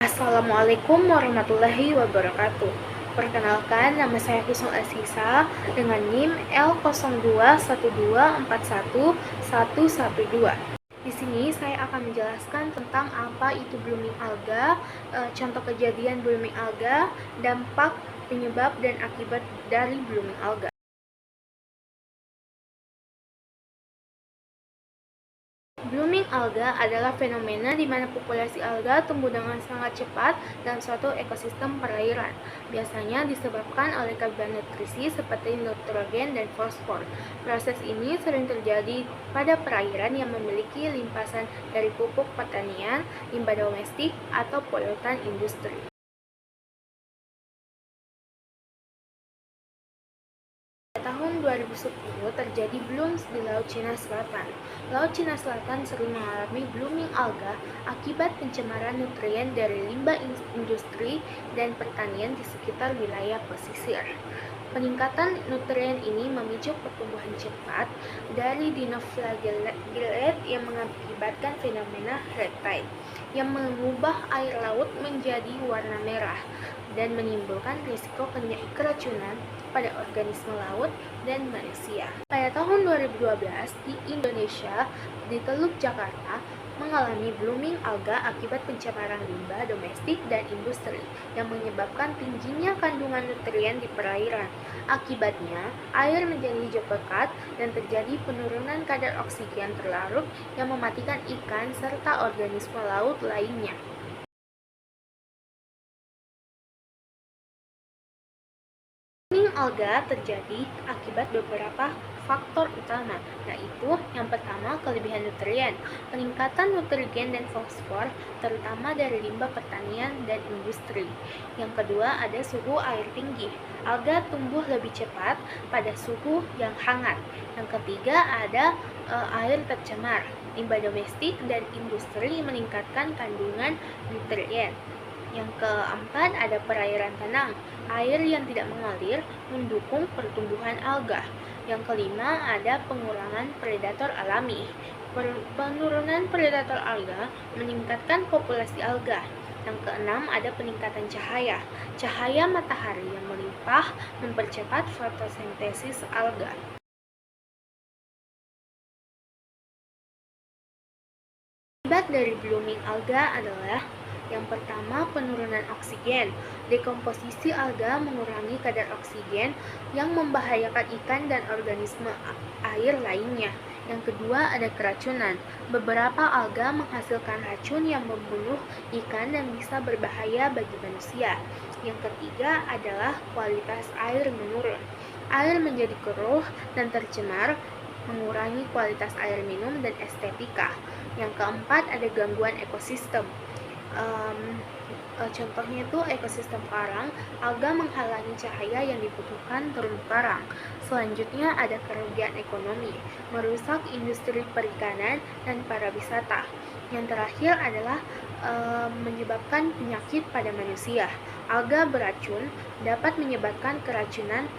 Assalamualaikum warahmatullahi wabarakatuh. Perkenalkan, nama saya Husnul Asisa dengan NIM L0212411112. Di sini saya akan menjelaskan tentang apa itu blooming alga, contoh kejadian blooming alga, dampak, penyebab, dan akibat dari blooming alga. Blooming alga adalah fenomena di mana populasi alga tumbuh dengan sangat cepat dalam suatu ekosistem perairan. Biasanya disebabkan oleh kelebihan nutrisi seperti nitrogen dan fosfor. Proses ini sering terjadi pada perairan yang memiliki limpasan dari pupuk pertanian, limbah domestik, atau polutan industri. Tahun 2010 terjadi blooms di Laut Cina Selatan. Laut Cina Selatan sering mengalami blooming alga akibat pencemaran nutrien dari limbah industri dan pertanian di sekitar wilayah pesisir. Peningkatan nutrien ini memicu pertumbuhan cepat dari dinoflagellate yang mengakibatkan fenomena red tide yang mengubah air laut menjadi warna merah dan menimbulkan risiko keracunan pada organisme laut dan manusia. Pada tahun 2012 di Indonesia, di Teluk Jakarta, mengalami blooming alga akibat pencemaran limbah domestik dan industri yang menyebabkan tingginya kandungan nutrien di perairan. Akibatnya, air menjadi hijau pekat dan terjadi penurunan kadar oksigen terlarut yang mematikan ikan serta organisme laut lainnya. Blooming alga terjadi akibat beberapa faktor utama, yaitu yang pertama kelebihan nutrien, peningkatan nitrogen dan fosfor terutama dari limbah pertanian dan industri. Yang kedua ada suhu air tinggi, alga tumbuh lebih cepat pada suhu yang hangat. Yang ketiga ada air tercemar, limbah domestik dan industri meningkatkan kandungan nutrien. Yang keempat ada perairan tenang, air yang tidak mengalir mendukung pertumbuhan alga. Yang kelima ada pengurangan predator alami. Penurunan predator alga meningkatkan populasi alga. Yang keenam ada peningkatan cahaya. Cahaya matahari yang melimpah mempercepat fotosintesis alga. Akibat dari blooming alga adalah yang pertama, penurunan oksigen. Dekomposisi alga mengurangi kadar oksigen yang membahayakan ikan dan organisme air lainnya. Yang kedua, ada keracunan. Beberapa alga menghasilkan racun yang membunuh ikan dan bisa berbahaya bagi manusia. Yang ketiga adalah kualitas air menurun. Air menjadi keruh dan tercemar, mengurangi kualitas air minum dan estetika. Yang keempat, ada gangguan ekosistem. Contohnya itu ekosistem karang, alga menghalangi cahaya yang dibutuhkan terumbu karang. Selanjutnya ada kerugian ekonomi, merusak industri perikanan dan pariwisata. Yang terakhir adalah menyebabkan penyakit pada manusia. Alga beracun dapat menyebabkan keracunan